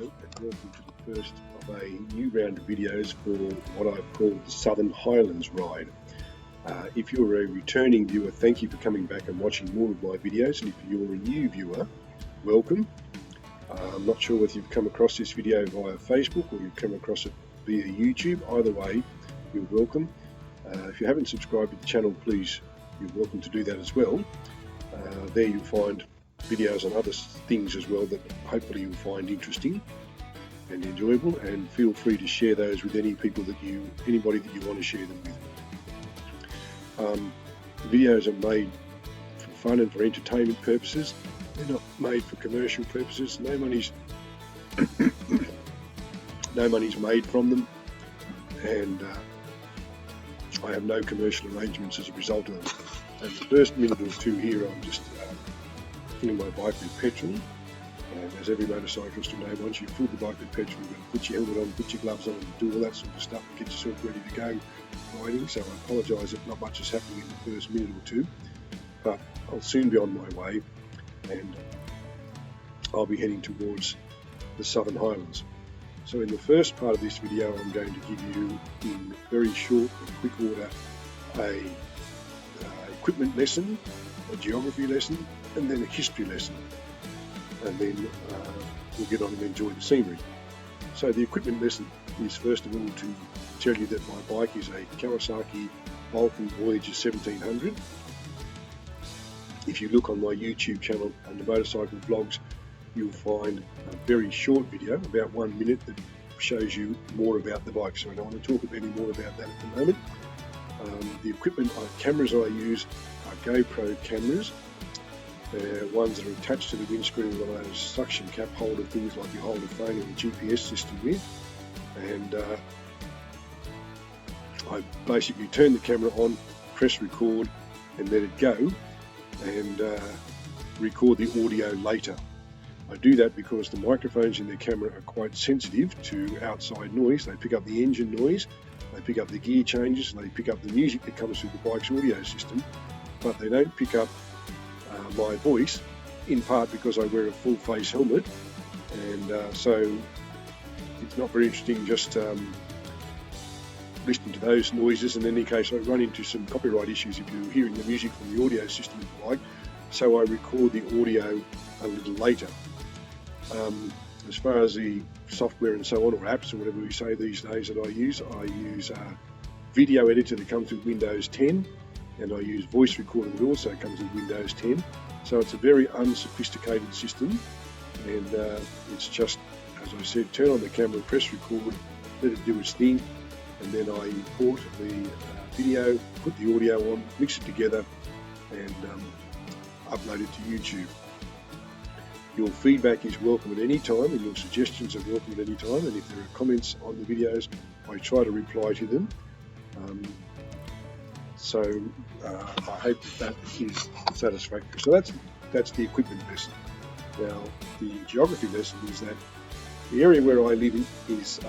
Hello and welcome to the first of a new round of videos for what I've called the Southern Highlands ride. If you're a returning viewer, thank you for coming back and watching more of my videos, and if you're a new viewer, welcome. I'm not sure whether you've come across this video via Facebook or you've come across it via YouTube. Either way, you're welcome. If you haven't subscribed to the channel, please, you're welcome to do that as well. There you'll find videos on other things as well that hopefully you'll find interesting and enjoyable, and feel free to share those with anybody that you want to share them with. The videos are made for fun and for entertainment purposes. They're not made for commercial purposes. No money's made from them, and I have no commercial arrangements as a result of them. And the first minute or two here, I'm just filling my bike with petrol, and as every motorcyclist will know, once you've filled the bike with petrol, you've got to put your helmet on, put your gloves on, and do all that sort of stuff and get yourself ready to go riding. So I apologise if not much is happening in the first minute or two, but I'll soon be on my way, and I'll be heading towards the Southern Highlands. So in the first part of this video, I'm going to give you, in very short and quick order, a equipment lesson, a geography lesson, and then a history lesson, and then we'll get on and enjoy the scenery. So the equipment lesson is first of all to tell you that my bike is a Kawasaki Vulcan Voyager 1700. If you look on my YouTube channel and the motorcycle vlogs, you'll find a very short video, about 1 minute, that shows you more about the bike, so I don't want to talk any more about that at the moment. The equipment, cameras I use are GoPro cameras. They're ones that are attached to the windscreen with one of those suction cap holder things like you hold a phone and a GPS system with. And I basically turn the camera on, press record, and let it go, and record the audio later. I do that because the microphones in the camera are quite sensitive to outside noise. They pick up the engine noise, they pick up the gear changes, and they pick up the music that comes through the bike's audio system, but they don't pick up my voice, in part because I wear a full face helmet, and so it's not very interesting just listening to those noises. In any case, I run into some copyright issues if you're hearing the music from the audio system of the bike, so I record the audio a little later. As far as the software and so on, or apps or whatever we say these days that I use a video editor that comes with Windows 10, and I use voice recorder that also comes with Windows 10. So it's a very unsophisticated system, and it's just, as I said, turn on the camera, press record, let it do its thing, and then I import the video, put the audio on, mix it together, and upload it to YouTube. Your feedback is welcome at any time, and your suggestions are welcome at any time, and if there are comments on the videos, I try to reply to them. So I hope that is satisfactory. So that's the equipment lesson. Now the geography lesson is that the area where I live in is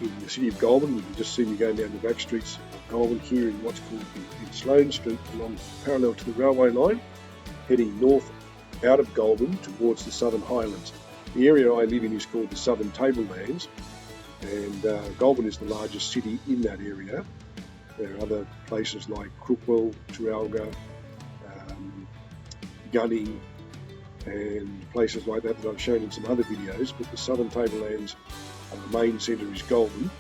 in the city of Goulburn. You can just see me going down the back streets of Goulburn here in what's called in Sloane Street, along parallel to the railway line, heading north out of Goulburn towards the Southern Highlands. The area I live in is called the Southern Tablelands, and Goulburn is the largest city in that area. There are other places like Crookwell, Traralgon, Gunning, and places like that I've shown in some other videos, but the Southern Tablelands, the main centre is Goulburn,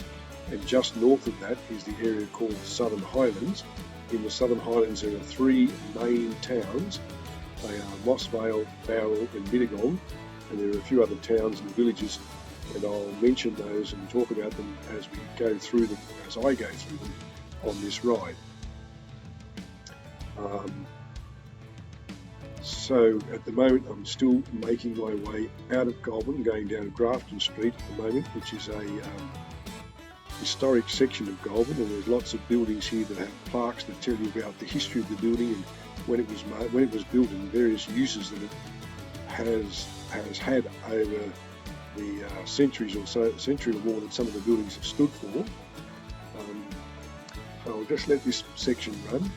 and just north of that is the area called the Southern Highlands. In the Southern Highlands there are three main towns. They are Moss Vale, Bowral and Mittagong, and there are a few other towns and villages, and I'll mention those and talk about them as we go through them, as I go through them on this ride. So at the moment I'm still making my way out of Goulburn, going down Grafton Street at the moment, which is a historic section of Goulburn, and there's lots of buildings here that have plaques that tell you about the history of the building and when it was made, when it was built, and various uses that it has had over the centuries or so, century or more that some of the buildings have stood for. So I'll just let this section run.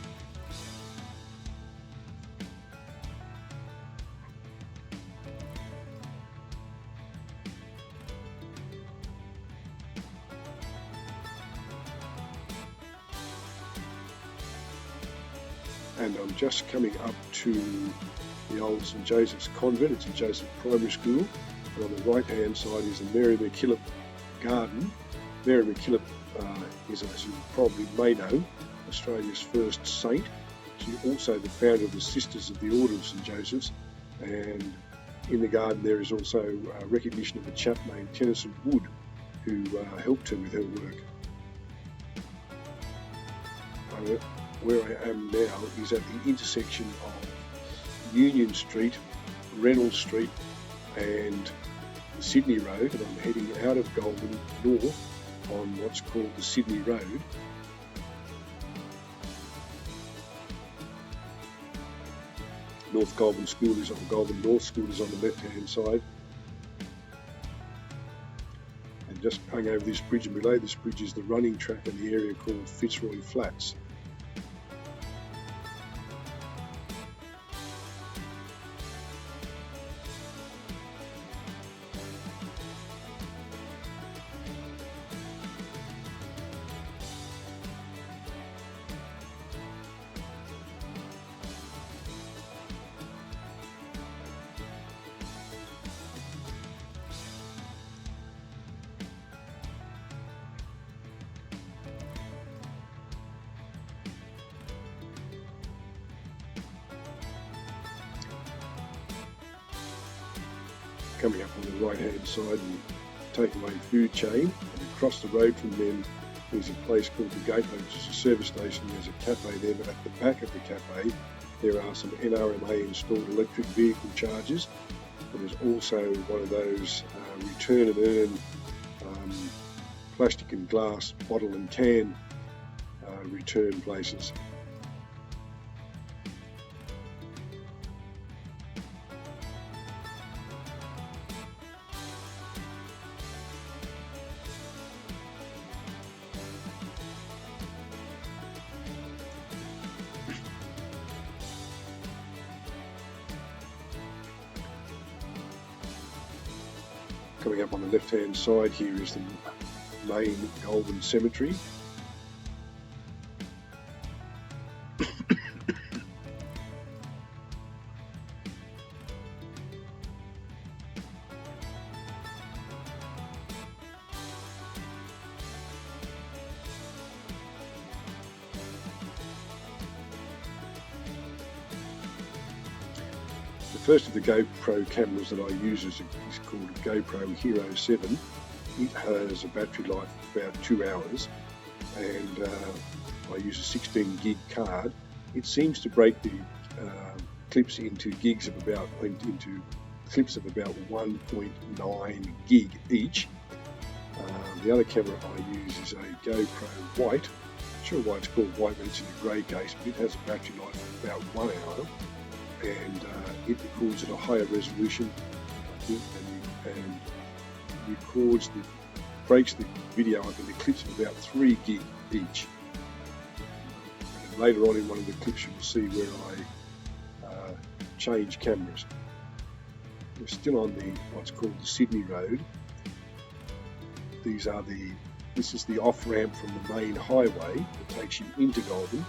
and I'm just coming up to the old St Joseph's Convent. It's St Joseph Primary School, and on the right hand side is the Mary MacKillop Garden. Mary MacKillop is, as you probably may know, Australia's first saint. She's also the founder of the Sisters of the Order of St Joseph's, and in the garden there is also recognition of a chap named Tennyson Wood, who helped her with her work. Where I am now is at the intersection of Union Street, Reynolds Street and the Sydney Road, and I'm heading out of Goulburn north on what's called the Sydney Road. North Goulburn School is on Goulburn North School is on the left hand side. And just hung over this bridge, and below this bridge is the running track in the area called Fitzroy Flats. Coming up on the right hand side and Takeaway Food Chain, and across the road from them there's a place called the Gateway, which is a service station. There's a cafe there, but at the back of the cafe there are some NRMA installed electric vehicle chargers, and there's also one of those return and earn plastic and glass bottle and can return places. Coming up on the left hand side here is the main Goulburn Cemetery. The first of the GoPro cameras that I use is called a GoPro Hero 7. It has a battery life of about 2 hours, and I use a 16 gig card. It seems to break the clips into clips of about 1.9 gig each. The other camera I use is a GoPro White. Not sure why it's called white when it's in a grey case, but it has a battery life of about 1 hour, and it records at a higher resolution, I think, and breaks the video up into clips of about 3 gig each. And later on in one of the clips you will see where I change cameras. We're still on what's called the Sydney Road. This is the off ramp from the main highway that takes you into Goulburn.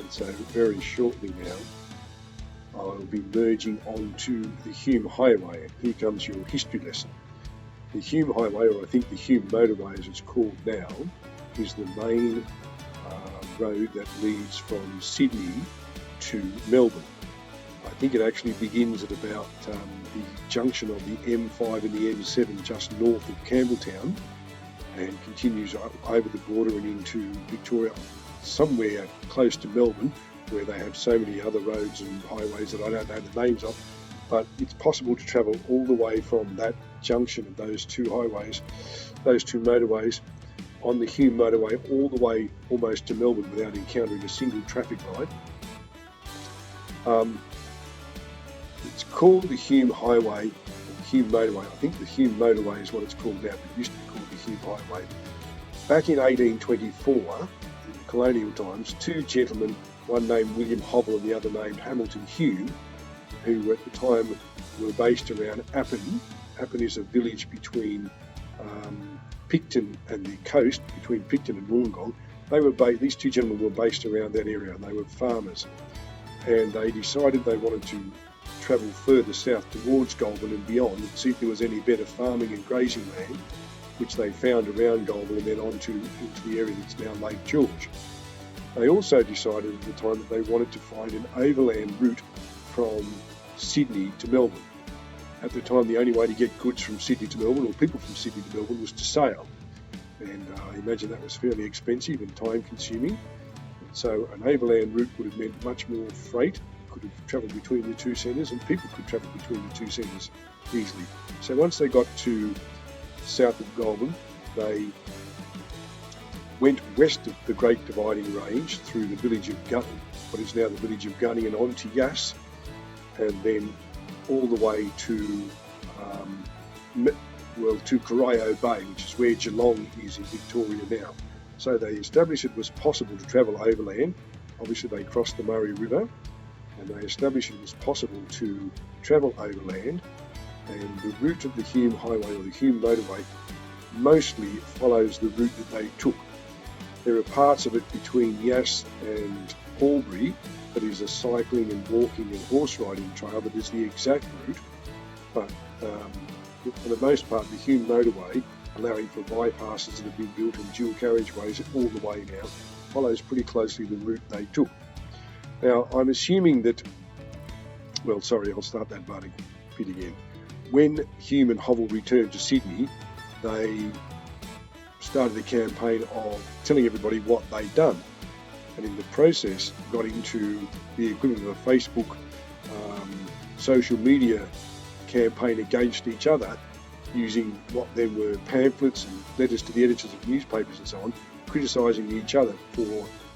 So very shortly now, I'll be merging onto the Hume Highway. Here comes your history lesson. The Hume Highway, or I think the Hume Motorway as it's called now, is the main road that leads from Sydney to Melbourne. I think it actually begins at about the junction of the M5 and the M7 just north of Campbelltown, and continues over the border and into Victoria, somewhere close to Melbourne, where they have so many other roads and highways that I don't know the names of, but it's possible to travel all the way from that junction of those two highways, those two motorways, on the Hume Motorway all the way almost to Melbourne without encountering a single traffic light. It's called the Hume Highway, or Hume Motorway. I think the Hume Motorway is what it's called now, but it used to be called the Hume Highway. Back in 1824, in the colonial times, two gentlemen, one named William Hobble and the other named Hamilton Hume, who at the time were based around Appin. Appin is a village between Picton and the coast, between Picton and Wollongong. These two gentlemen were based around that area, and they were farmers. And they decided they wanted to travel further south towards Goulburn and beyond and see if there was any better farming and grazing land, which they found around Goulburn and then into the area that's now Lake George. They also decided at the time that they wanted to find an overland route from Sydney to Melbourne. At the time, the only way to get goods from Sydney to Melbourne, or people from Sydney to Melbourne, was to sail. And I imagine that was fairly expensive and time-consuming. So an overland route would have meant much more freight, could have travelled between the two centres, and people could travel between the two centres easily. So once they got to south of Goulburn, they went west of the Great Dividing Range through the village of what is now the village of Gunning, and on to Yass, and then all the way to Corio Bay, which is where Geelong is in Victoria now. So they established it was possible to travel overland. Obviously they crossed the Murray River, and they established it was possible to travel overland, and the route of the Hume Highway, or the Hume Motorway, mostly follows the route that they took. There are parts of it between Yass and Albury that is a cycling and walking and horse riding trail that is the exact route, but for the most part the Hume Motorway, allowing for bypasses that have been built and dual carriageways all the way now, follows pretty closely the route they took. Now I'm assuming that, I'll start that bit again. When Hume and Hobble returned to Sydney, they started a campaign of telling everybody what they'd done, and in the process got into the equivalent of a Facebook social media campaign against each other, using what then were pamphlets and letters to the editors of newspapers and so on, criticising each other,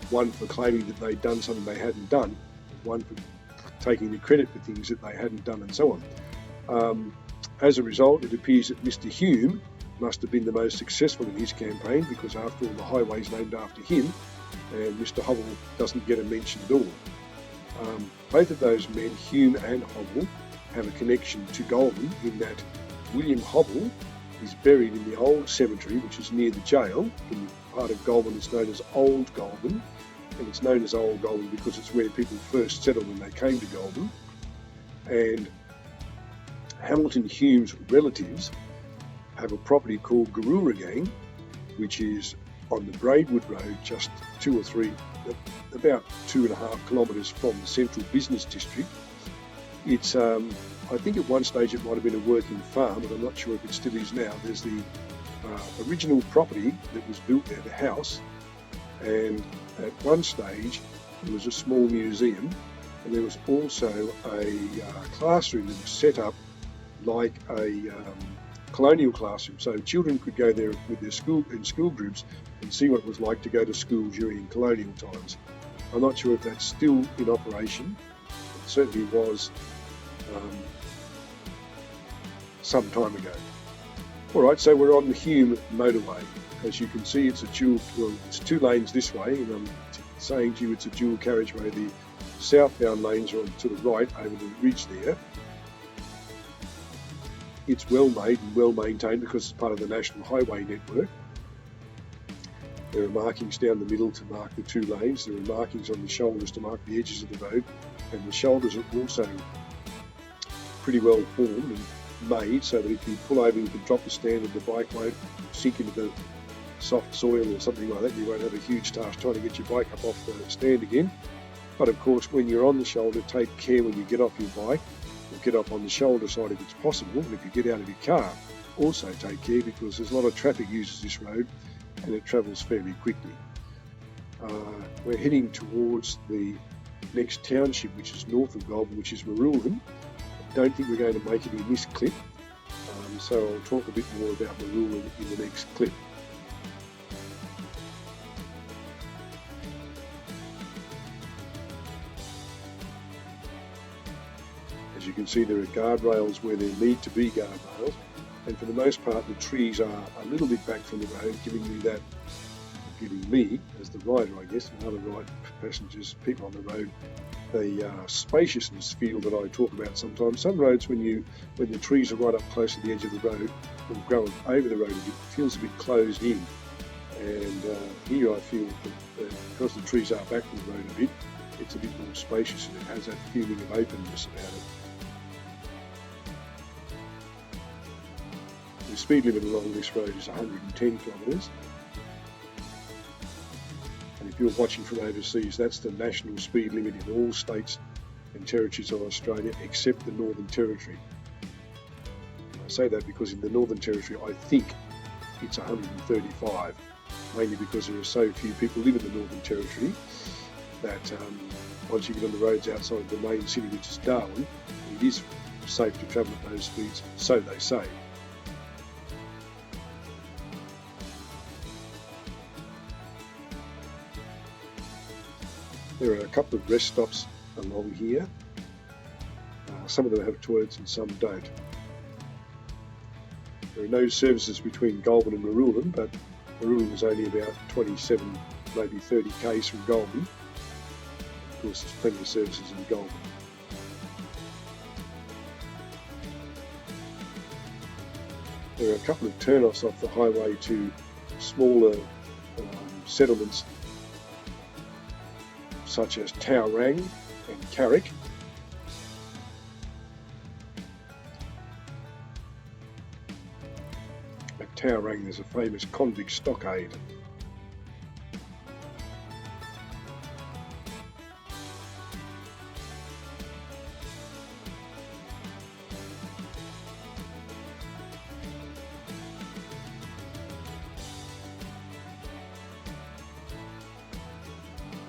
one for claiming that they'd done something they hadn't done, one for taking the credit for things that they hadn't done, and so on. As a result, it appears that Mr. Hume must have been the most successful in his campaign, because after all the highway's named after him, and Mr. Hobble doesn't get a mention at all. Both of those men, Hume and Hobble, have a connection to Goulburn in that William Hobble is buried in the old cemetery, which is near the jail, in the part of Goulburn that's known as Old Goulburn, and it's known as Old Goulburn because it's where people first settled when they came to Goulburn. And Hamilton Hume's relatives have a property called Goulburn, which is on the Braidwood Road, just about 2.5 kilometres from the central business district. It's, I think at one stage it might have been a working farm, but I'm not sure if it still is now. There's the original property that was built there, the house, and at one stage there was a small museum, and there was also a classroom that was set up like a colonial classroom, so children could go there with their school groups and see what it was like to go to school during colonial times. I'm not sure if that's still in operation. It certainly was some time ago. Alright, so we're on the Hume Motorway. As you can see, it's it's two lanes this way, and I'm saying to you it's a dual carriageway. The southbound lanes are to the right over the ridge there. It's well made and well maintained because it's part of the National Highway network. There are markings down the middle to mark the two lanes. There are markings on the shoulders to mark the edges of the road, and the shoulders are also pretty well formed and made so that if you pull over, you can drop the stand and the bike won't sink into the soft soil or something like that. You won't have a huge task trying to get your bike up off the stand again. But of course, when you're on the shoulder, take care when you get off your bike, or get up on the shoulder side if it's possible. And if you get out of your car, also take care, because there's a lot of traffic uses this road and it travels fairly quickly. We're heading towards the next township, which is north of Goulburn, which is Maroolin. I don't think we're going to make it in this clip, so I'll talk a bit more about Maroolin in the next clip. As you can see, there are guardrails where there need to be guardrails, and for the most part the trees are a little bit back from the road, giving you that giving me, as the rider I guess, and other ride passengers, people on the road, the spaciousness feel that I talk about sometimes. Some roads, when the trees are right up close to the edge of the road, or going over the road a bit, it feels a bit closed in. And here I feel that because the trees are back from the road a bit, it's a bit more spacious and it has that feeling of openness about it. The speed limit along this road is 110 kilometres. And if you're watching from overseas, that's the national speed limit in all states and territories of Australia except the Northern Territory. I say that because in the Northern Territory I think it's 135, mainly because there are so few people live in the Northern Territory that once you get on the roads outside the main city, which is Darwin, it is safe to travel at those speeds, so they say. There are a couple of rest stops along here. Some of them have toilets and some don't. There are no services between Goulburn and Marulan, but Marulan is only about 27, maybe 30 k's from Goulburn. Of course, there's plenty of services in Goulburn. There are a couple of turn-offs off the highway to smaller settlements such as Taurang and Carrick. At Taurang there's a famous convict stockade.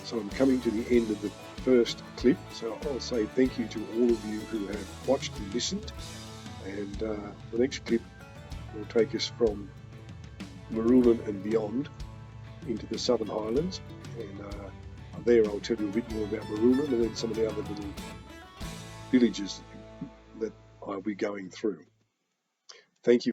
So I'm coming to the end of the first clip, so I'll say thank you to all of you who have watched and listened, and the next clip will take us from Marulan and beyond into the Southern Highlands, and there I'll tell you a bit more about Marulan and then some of the other little villages that I'll be going through. Thank you.